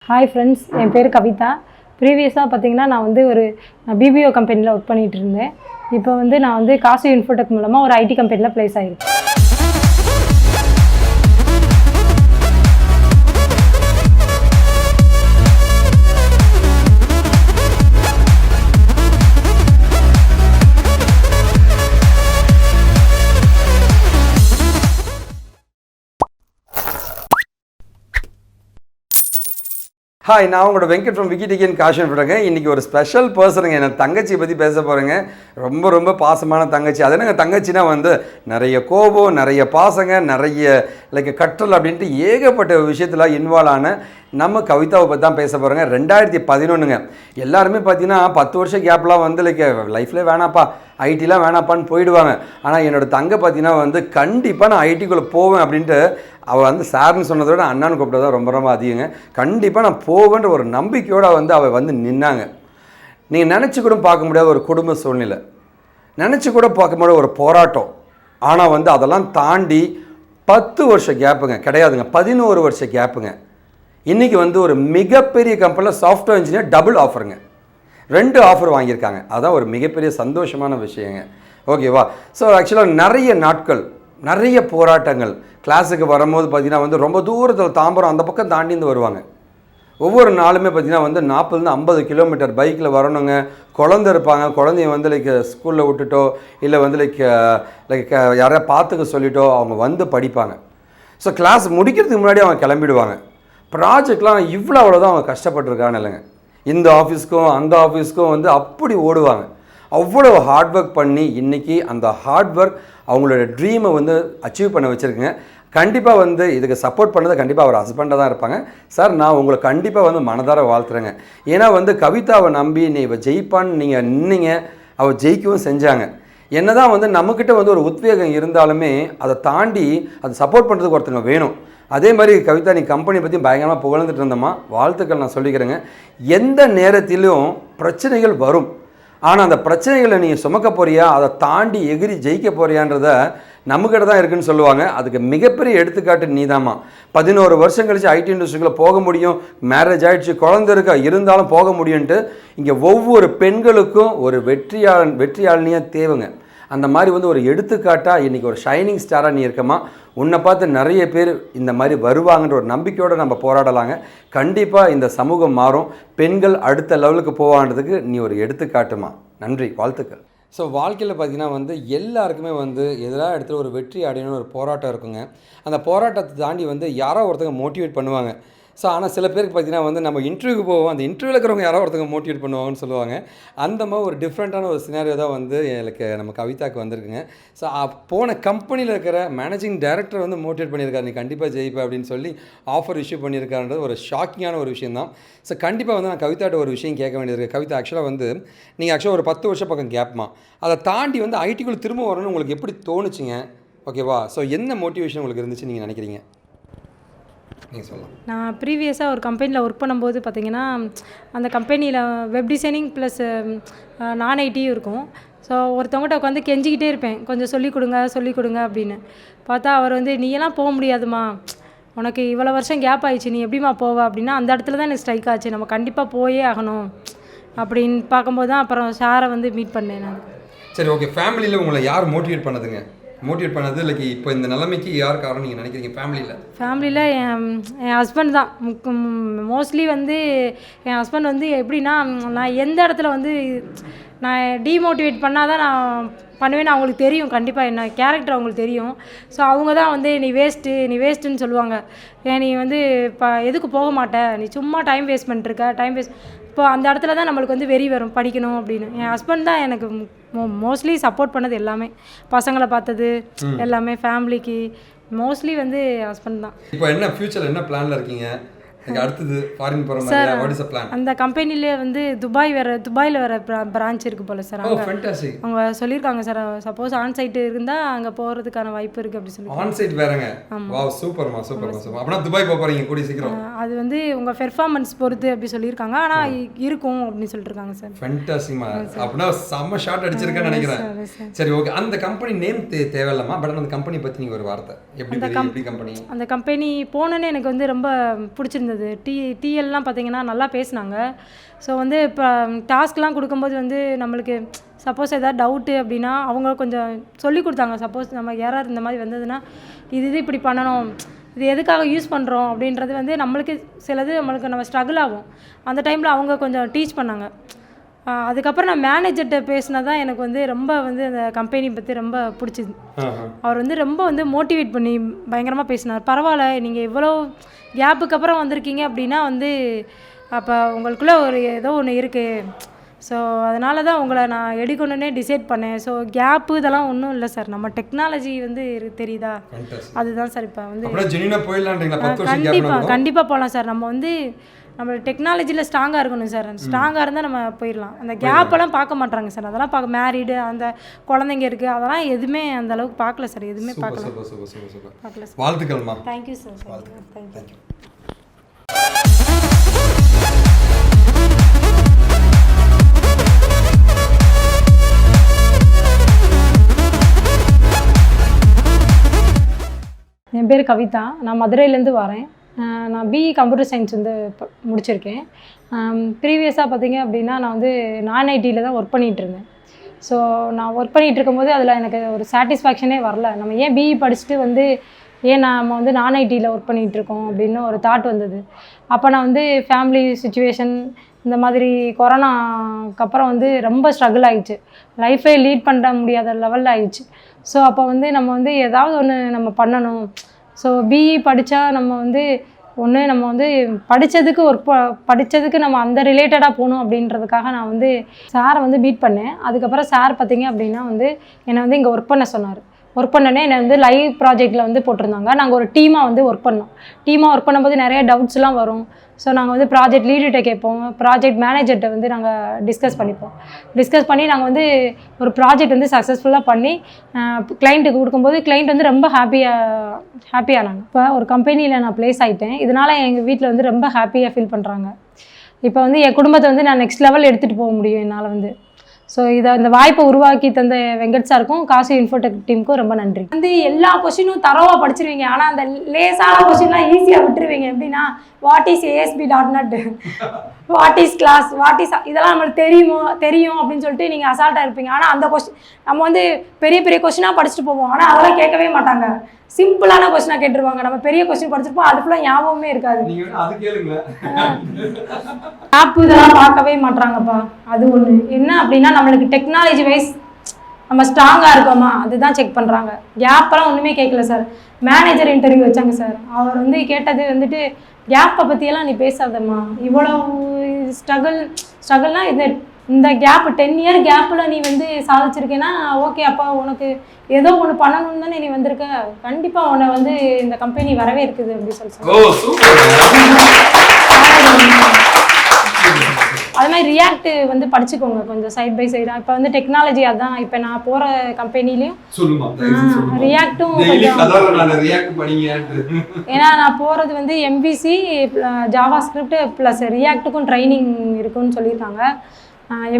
Hi friends, என் பேர் கவிதா. ப்ரீவியஸாக பார்த்தீங்கன்னா நான் வந்து ஒரு பிபிஓ கம்பெனியில் ஒர்க் பண்ணிகிட்டு இருந்தேன். இப்போ வந்து நான் வந்து காசிவ் இன்ஃபோடெக் மூலமாக ஒரு ஐடி கம்பெனியில் ப்ளேஸ் ஆகிருக்கேன். ஹாய், நான் உங்களோட வெங்கட் ஃப்ரம் விக்கிடிகன் காஷிவ் இன்ஃபோடெக். இன்றைக்கி ஒரு ஸ்பெஷல் பர்சனுங்க, என் தங்கச்சியை பற்றி பேச போகிறேங்க. ரொம்ப பாசமான தங்கச்சி. அது என்னங்க தங்கச்சினா வந்து நிறைய கோபம், நிறைய பாசங்க, நிறைய லைக் கற்றல் அப்படின்ட்டு ஏகப்பட்ட விஷயத்தில் இன்வால்வ் ஆன நம்ம கவிதாவை பற்றி தான் பேச போகிறோங்க. 2011ங்க. எல்லாருமே பார்த்தீங்கன்னா 10 வருஷம் கேப்லாம் வந்து லைக் லைஃப்லேயே வேணாப்பா, ஐடிலாம் வேணாப்பான்னு போயிடுவாங்க. ஆனால் என்னோடய தங்கை பார்த்தீங்கன்னா வந்து கண்டிப்பாக நான் ஐடிக்குள்ளே போவேன் அப்படின்ட்டு அவள் வந்து சார்னு சொன்னதை விட அண்ணான்னு கூப்பிட்டது தான் ரொம்ப அதிகங்க. கண்டிப்பாக நான் போவேன்ற ஒரு நம்பிக்கையோடு வந்து அவள் வந்து நின்னாங்க. நீங்கள் நினச்சி கூட பார்க்க முடியாத ஒரு குடும்ப சூழ்நிலை, நினச்சி கூட பார்க்க முடியாத ஒரு போராட்டம். ஆனால் வந்து அதெல்லாம் தாண்டி 10 வருஷம் கேப்புங்க கிடையாதுங்க, 11 வருஷம் கேப்புங்க. இன்றைக்கி வந்து ஒரு மிகப்பெரிய கம்பெனியில் சாஃப்ட்வேர் இன்ஜினியர் டபுள் ஆஃபருங்க, 2 ஆஃபர் வாங்கியிருக்காங்க. அதுதான் ஒரு மிகப்பெரிய சந்தோஷமான விஷயங்க. ஓகேவா? ஸோ ஆக்சுவலாக நிறைய நாட்கள், நிறைய போராட்டங்கள். கிளாஸுக்கு வரும்போது பார்த்திங்கன்னா வந்து ரொம்ப தூரத்தில் தாம்பரம் அந்த பக்கம் தாண்டிந்து வருவாங்க. ஒவ்வொரு நாளுமே பார்த்திங்கன்னா வந்து 40-50 கிலோமீட்டர் பைக்கில் வரணுங்க. குழந்தை இருப்பாங்க, குழந்தைய வந்து லைக் ஸ்கூலில் விட்டுட்டோ இல்லை வந்து லைக் யாரையா பார்த்துக்க சொல்லிட்டோ அவங்க வந்து படிப்பாங்க. ஸோ கிளாஸ் முடிக்கிறதுக்கு முன்னாடி அவங்க கிளம்பிடுவாங்க. ப்ராஜெக்ட்லாம் அவ்வளோதான் அவங்க கஷ்டப்பட்டுருக்காங்க இல்லைங்க. இந்த ஆஃபீஸ்க்கும் அந்த ஆஃபீஸ்க்கும் வந்து அப்படி ஓடுவாங்க. அவ்வளோ ஹார்ட் ஒர்க் பண்ணி இன்றைக்கி அந்த ஹார்ட் ஒர்க் அவங்களோட ட்ரீமை வந்து அச்சீவ் பண்ண வச்சுருக்குங்க. கண்டிப்பாக வந்து இதுக்கு சப்போர்ட் பண்ணதை கண்டிப்பாக அவர் ஹஸ்பண்டாக தான் இருப்பாங்க. சார், நான் உங்களை கண்டிப்பாக வந்து மனதார வாழ்த்துறேங்க. ஏன்னா வந்து கவிதாவை நம்பி நீ இவள் ஜெயிப்பான்னு நீங்கள் நின்னீங்க, அவள் ஜெயிக்கவும் செஞ்சாங்க. என்ன தான் வந்து நம்மக்கிட்ட வந்து ஒரு உத்வேகம் இருந்தாலுமே அதை தாண்டி அதை சப்போர்ட் பண்ணுறதுக்கு ஒருத்தங்க வேணும். அதே மாதிரி கவிதா, நீ கம்பெனி பற்றி பயங்கரமாக புகழ்ந்துட்டு இருந்தோமா, வாழ்த்துக்கள் நான் சொல்லிக்கிறேங்க. எந்த நேரத்திலும் பிரச்சனைகள் வரும், ஆனால் அந்த பிரச்சனைகளை நீங்கள் சுமக்க போறியா, அதை தாண்டி எகிரி ஜெயிக்க போறியான்றத நம்மக்கிட்ட தான் இருக்குதுன்னு சொல்லுவாங்க. அதுக்கு மிகப்பெரிய எடுத்துக்காட்டு நீதாம்மா. 11 வருஷம் கழிச்சு ஐடி இண்டஸ்ட்ரிக்குள்ளே போக முடியும், மேரேஜ் ஆகிடுச்சு, குழந்தை இருக்கா, இருந்தாலும் போக முடியும்ன்ட்டு இங்கே ஒவ்வொரு பெண்களுக்கும் ஒரு வெற்றியாளனியாக தேவைங்க. அந்த மாதிரி வந்து ஒரு எடுத்துக்காட்டாக இன்றைக்கி ஒரு ஷைனிங் ஸ்டாராக நீ இருக்கமா. உன்னை பார்த்து நிறைய பேர் இந்த மாதிரி வருவாங்கன்ற ஒரு நம்பிக்கையோடு நம்ம போராடலாங்க. கண்டிப்பாக இந்த சமூகம் மாறும், பெண்கள் அடுத்த லெவலுக்கு போவான்றதுக்கு நீ ஒரு எடுத்துக்காட்டுமா. நன்றி, வாழ்த்துக்கள். ஸோ வாழ்க்கையில் பார்த்திங்கன்னா வந்து எல்லாருக்குமே வந்து எதிராக இடத்துல ஒரு வெற்றி அடையணும்னு ஒரு போராட்டம் இருக்குங்க. அந்த போராட்டத்தை தாண்டி வந்து யாரோ ஒருத்தங்க மோட்டிவேட் பண்ணுவாங்க. ஸோ ஆனால் சில பேருக்கு பார்த்திங்கன்னா வந்து நம்ம இன்டர்வியூக்கு போவோம், அந்த இன்டர்வியூவில் இருக்கிறவங்க யாரோ ஒருத்தங்க மோட்டிவேட் பண்ணுவாங்கன்னு சொல்லுவாங்க. அந்த மாதிரி ஒரு டிஃப்ரெண்ட்டான ஒரு சினாரியோ தான் வந்து எனக்கு நம்ம கவிதாவுக்கு வந்திருக்குங்க. ஸோ போன கம்பெனியில் இருக்கிற மேனேஜிங் டைரக்டர் வந்து மோட்டிவேட் பண்ணியிருக்காரு, நீ கண்டிப்பாக ஜெயிப்ப அப்படின்னு சொல்லி ஆஃபர் இஷ்யூ பண்ணியிருக்காருன்றது ஒரு ஷாக்கிங்கான ஒரு விஷயம் தான். ஸோ கண்டிப்பாக வந்து நான் கவிதாட்ட ஒரு விஷயம் கேட்க வேண்டியது. கவிதா, ஆக்சுவலாக வந்து நீங்கள் ஆக்சுவலாக ஒரு 10 வருஷம் பக்கம் கேப்மா, அதை தாண்டி வந்து ஐடிக்குள்ளே திரும்ப வரணும்னு உங்களுக்கு எப்படி தோணுச்சுங்க? ஓகேவா? ஸோ என்ன மோட்டிவேஷன் உங்களுக்கு இருந்துச்சு நீங்கள் நினைக்கிறீங்க? நான் ப்ரீவியஸாக ஒரு கம்பெனியில் ஒர்க் பண்ணும்போது பார்த்திங்கன்னா அந்த கம்பெனியில் வெப் டிசைனிங் ப்ளஸ் நான் ஐடியும் இருக்கும். ஸோ ஒருத்தவங்ககிட்ட உட்காந்து கெஞ்சிக்கிட்டே இருப்பேன், கொஞ்சம் சொல்லிக் கொடுங்க அப்படின்னு. பார்த்தா அவர் வந்து நீயெல்லாம் போக முடியாதுமா, உனக்கு இவ்வளோ வருஷம் கேப் ஆயிடுச்சு, நீ எப்படிமா போவ அப்படின்னா அந்த இடத்துல தான் எனக்கு ஸ்ட்ரைக் ஆச்சு, நம்ம கண்டிப்பாக போயே ஆகணும் அப்படின்னு பார்க்கும்போது தான் அப்புறம் சாரை வந்து மீட் பண்ணேன் நான். சரி, ஓகே. ஃபேமிலியில் உங்களை யார் மோட்டிவேட் பண்ணதுங்க? மோட்டிவேட் பண்ணது லைக் இப்போ இந்த நிலைமைக்கு யார் காரணம் நீங்கள் நினைக்கிறீங்க? ஃபேமிலியில் என் ஹஸ்பண்ட் தான். மோஸ்ட்லி வந்து என் ஹஸ்பண்ட் வந்து எப்படின்னா, நான் எந்த இடத்துல வந்து நான் டீமோட்டிவேட் பண்ணால் தான் நான் பண்ணுவேன்னு அவங்களுக்கு தெரியும். கண்டிப்பாக என்ன கேரக்டர் அவங்களுக்கு தெரியும். ஸோ அவங்க தான் வந்து நீ வேஸ்ட்டுன்னு சொல்லுவாங்க. நீ வந்து இப்போ எதுக்கு போக மாட்டே, நீ சும்மா டைம் வேஸ்ட் இப்போ அந்த இடத்துல தான் நம்மளுக்கு வந்து வெறி வரும் படிக்கணும் அப்படின்னு. என் ஹஸ்பண்ட் தான் எனக்கு மோஸ்ட்லி சப்போர்ட் பண்ணது எல்லாமே, பசங்களை பார்த்தது எல்லாமே, ஃபேமிலிக்கு மோஸ்ட்லி வந்து ஹஸ்பண்ட் தான். இப்போ என்ன ஃபியூச்சரில் என்ன பிளானில் இருக்கீங்க? அடுத்தது ஃபாரின் போகிற மாதிரி வாட் இஸ் தி பிளான்? அந்த கம்பெனிலே வந்து துபாயில் வர பிரான்ச் இருக்குது போல சார். அவங்க சொல்லியிருக்காங்க சார், சப்போஸ் ஆன் சைட் இருந்தால் அங்கே போகிறதுக்கான வாய்ப்பு இருக்குது அப்படி சொல்லி. ஆன் சைட் வேறங்க? வாவ், சூப்பர்மா. அப்படின்னா துபாய் போகிறீங்க கூடிய சீக்கிரம்? அது வந்து உங்கள் பெர்ஃபார்மன்ஸ் பொறுத்து அப்படி சொல்லியிருக்காங்க, ஆனால் இருக்கும் அப்படின்னு சொல்லியிருக்காங்க சார். ஃபேண்டாஸ்டிக்மா. அப்படின்னா செம்ம ஷாட் அடிச்சிருக்கேன்னு நினைக்கிறேன். சரி, ஓகே. அந்த கம்பெனி நேம் தேவையில்லாமா, பட் அந்த கம்பெனி பற்றி நீங்கள் ஒரு வார்த்தை, எப்படி கம்பெனி? அந்த கம்பெனி போனோன்னே எனக்கு வந்து ரொம்ப பிடிச்சிருந்தது. இருந்தது. டிஎல்லாம் பார்த்தீங்கன்னா நல்லா பேசினாங்க. ஸோ வந்து இப்போ டாஸ்க்லாம் கொடுக்கும்போது வந்து நம்மளுக்கு சப்போஸ் எதாவது டவுட்டு அப்படின்னா அவங்க கொஞ்சம் சொல்லி கொடுத்தாங்க. சப்போஸ் நம்ம எரர் இந்த மாதிரி வந்ததுன்னா இது இப்படி பண்ணணும், இது எதுக்காக யூஸ் பண்ணுறோம் அப்படின்றது வந்து நம்மளுக்கு சிலது நம்ம ஸ்ட்ரகிள் ஆகும். அந்த டைமில் அவங்க கொஞ்சம் டீச் பண்ணாங்க. அதுக்கப்புறம் நான் மேனேஜர்கிட்ட பேசினா தான் எனக்கு வந்து ரொம்ப வந்து அந்த கம்பெனி பற்றி ரொம்ப பிடிச்சிது. அவர் வந்து ரொம்ப வந்து மோட்டிவேட் பண்ணி பயங்கரமாக பேசினார். பரவாயில்ல, நீங்கள் இவ்வளோ கேப்புக்கு அப்புறம் வந்திருக்கீங்க அப்படின்னா வந்து அப்போ உங்களுக்குள்ளே ஒரு ஏதோ ஒன்று இருக்குது. ஸோ அதனால தான் உங்களை நான் எடுக்கணுன்னே டிசைட் பண்ணேன். ஸோ கேப்பு இதெல்லாம் ஒன்றும் இல்லை சார், நம்ம டெக்னாலஜி வந்து தெரியுதா, அதுதான் சார். இப்போ வந்து கண்டிப்பாக போகலாம் சார். நம்ம வந்து நம்ம டெக்னாலஜியில் ஸ்ட்ராங்காக இருக்கணும் சார். ஸ்ட்ராங்காக இருந்தால் நம்ம போயிடலாம். அந்த கேப்பெல்லாம் பார்க்க மாட்டாங்க சார். அதெல்லாம் பார்க்க மேரீடு அந்த குழந்தைங்க இருக்குது அதெல்லாம் எதுவுமே அந்த அளவுக்கு பார்க்கல சார். எதுவுமே பார்க்கல சார். வாழ்த்துக்கள்மா. Thank you sir. தேங்க்யூ. என் பேர் கவிதா. நான் மதுரையிலேருந்து வரேன். நான் பிஇ கம்ப்யூட்டர் சயின்ஸ் வந்து முடிச்சிருக்கேன். ப்ரீவியஸாக பார்த்தீங்க அப்படின்னா நான் வந்து நான் ஐடியில் தான் ஒர்க் பண்ணிகிட்ருந்தேன். ஸோ நான் ஒர்க் பண்ணிகிட்டு இருக்கும்போது அதில் எனக்கு ஒரு சாட்டிஸ்ஃபேக்ஷனே வரல. நம்ம ஏன் பிஇ படிச்சுட்டு வந்து ஏன் நம்ம வந்து நான் ஐடியில் ஒர்க் பண்ணிகிட்ருக்கோம் அப்படின்னு ஒரு தாட் வந்தது. அப்போ நான் வந்து ஃபேமிலி சுச்சுவேஷன் இந்த மாதிரி கொரோனாக்கு அப்புறம் வந்து ரொம்ப ஸ்ட்ரகிள் ஆகிடுச்சு. லைஃபே லீட் பண்ண முடியாத லெவலில் ஆகிடுச்சு. ஸோ அப்போ வந்து நம்ம வந்து ஏதாவது ஒன்று நம்ம பண்ணணும். ஸோ பிஇ படித்தா நம்ம வந்து நம்ம வந்து படித்ததுக்கு நம்ம அந்த ரிலேட்டடாக போகணும் அப்படின்றதுக்காக நான் வந்து சாரை வந்து மீட் பண்ணேன். அதுக்கப்புறம் சார் பார்த்திங்க அப்படின்னா வந்து என்னை வந்து இங்கே ஒர்க் பண்ண சொன்னார். ஒர்க் பண்ணோன்னே என்னை வந்து லைவ் ப்ராஜெக்டில் வந்து போட்டிருந்தாங்க. நாங்கள் ஒரு டீமாக வந்து ஒர்க் பண்ணோம். டீமாக ஒர்க் பண்ணும்போது நிறைய டவுட்ஸ்லாம் வரும். ஸோ நாங்கள் வந்து ப்ராஜெக்ட் லீடர்கிட்ட கேட்போம், ப்ராஜெக்ட் மேனேஜர்கிட்ட வந்து நாங்கள் டிஸ்கஸ் பண்ணி நாங்கள் வந்து ஒரு ப்ராஜெக்ட் வந்து சக்ஸஸ்ஃபுல்லாக பண்ணி கிளைண்ட்டுக்கு கொடுக்கும்போது கிளைண்ட் வந்து ரொம்ப ஹாப்பியானாங்க. இப்போ ஒரு கம்பெனியில் நான் ப்ளேஸ் ஆகிட்டேன். இதனால் எங்கள் வீட்டில் வந்து ரொம்ப ஹாப்பியாக ஃபீல் பண்ணுறாங்க. இப்போ வந்து என் குடும்பத்தை வந்து நான் நெக்ஸ்ட் லெவல் எடுத்துகிட்டு போக முடியும் என்னால் வந்து. ஸோ இந்த வாய்ப்பை உருவாக்கி தந்த வெங்கட் சாருக்கும் காசிவ் இன்ஃபோடெக் டீமுக்கும் ரொம்ப நன்றி. வந்து எல்லா கொஸ்டினும் தரவாக படிச்சிருவீங்க. ஆனால் அந்த லேசான கொஸ்டின்லாம் ஈஸியாக விட்டுருவீங்க. எப்படின்னா what is ASP.NET, what is class, இதெல்லாம் நம்மளுக்கு தெரியும் அப்படின்னு சொல்லிட்டு நீங்கள் அசால்ட்டாக இருப்பீங்க. ஆனால் அந்த கொஸ்டின் நம்ம வந்து பெரிய கொஸ்டினாக படிச்சுட்டு போவோம். ஆனால் அதெல்லாம் கேட்கவே மாட்டாங்க. சிம்பிளான கொஸ்டினாக கேட்டுருவாங்க. நம்ம பெரிய கொஸ்டின் படிச்சிருப்போம், அது ஃபுல்லாக ஞாபகமே இருக்காது. ஆப் இதெல்லாம் பார்க்கவே மாட்டாங்கப்பா. அது ஒன்று என்ன அப்படின்னா நம்மளுக்கு டெக்னாலஜி வைஸ் நம்ம ஸ்ட்ராங்காக இருக்கோமா அதுதான் செக் பண்ணுறாங்க. கேப்பெல்லாம் ஒன்றுமே கேட்கல சார். மேனேஜர் இன்டர்வியூ வச்சாங்க சார். அவர் வந்து கேட்டது வந்துட்டு கேப்பை பற்றியெல்லாம் நீ பேசாதம்மா, இவ்வளோ ஸ்ட்ரகிள்னா இந்த கேப் 10 இயர் கேப்பில் நீ வந்து சாதிச்சிருக்கேன்னா ஓகே, அப்போ உனக்கு ஏதோ ஒன்று பண்ணணும்னு தானே நீ வந்திருக்க, கண்டிப்பாக உன்னை வந்து இந்த கம்பெனி வரவே இருக்குது அப்படி சொல்லி அது மாதிரி ரியாக்ட் வந்து படிச்சுக்கோங்க கொஞ்சம் சைட் பை சைடாக. இப்போ வந்து டெக்னாலஜி அதான். இப்போ நான் போகிற கம்பெனிலையும் ரியாக்டும் கொஞ்சம், ஏன்னா நான் போகிறது வந்து MVC ஜாவா ஸ்கிரிப்ட் ப்ளஸ் ரியாக்ட்டுக்கும் ட்ரைனிங் இருக்குன்னு சொல்லியிருக்காங்க.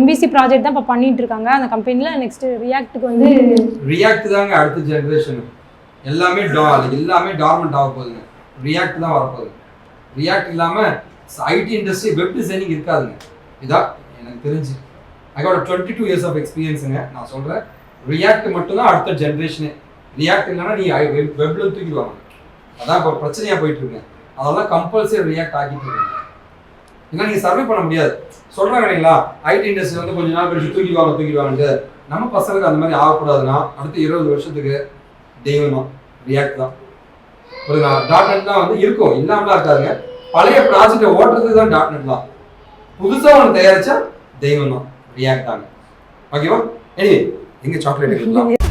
MVC ப்ராஜெக்ட் தான் இப்போ பண்ணிட்டு இருக்காங்க அந்த கம்பெனியில். நெக்ஸ்ட் ரியாக்ட்டுக்கு வந்து ரியாக்ட் தாங்க அடுத்த ஜெனரேஷன். எல்லாமே டார்மெண்ட் ஆக போகுதுங்க. ரியாக்ட் தான் வரப்போகுது. ரியாக்ட் இல்லாமல் ஐடி இண்டஸ்ட்ரி வெப் டிசைனிங் இருக்காதுங்க. இதான் எனக்கு தெரிஞ்சு. ஐ காட் 22 years ஆஃப் எக்ஸ்பீரியன்ஸுங்க. நான் சொல்கிறேன் ரியாக்ட் மட்டும்தான் அடுத்த ஜென்ரேஷனு. ரியாக்ட் இல்லைன்னா நீ வெப்ல தூக்கிடுவாங்க. அதான் இப்போ பிரச்சனையாக போயிட்டு இருக்கேன். அதெல்லாம் கம்பல்சரி ரியாக்ட் ஆகிட்டு இருக்காங்க. ஏன்னா நீங்கள் சர்வே பண்ண முடியாது. சொல்கிறாங்க இல்லைங்களா, ஐடி இண்டஸ்ட்ரி வந்து கொஞ்சம் நாள் கழிச்சு தூக்கிடுவாங்கன்ட்டு. நம்ம பசங்களுக்கு அந்த மாதிரி ஆகக்கூடாதுன்னா அடுத்த 20 வருஷத்துக்கு தெய்வம் ரியாக்ட் தான். ஒரு .NET தான் வந்து இருக்கும், இல்லாமலாம் இருக்காதுங்க. பழைய ப்ராஜெக்டை ஓட்டுறதுக்கு தான் .NET தான். புதுசாக ஒன்று தயாரிச்சா தெய்வம் தான், ரியாக்ட் தாங்க. ஓகேவா? எனிவே எங்க சாக்லேட்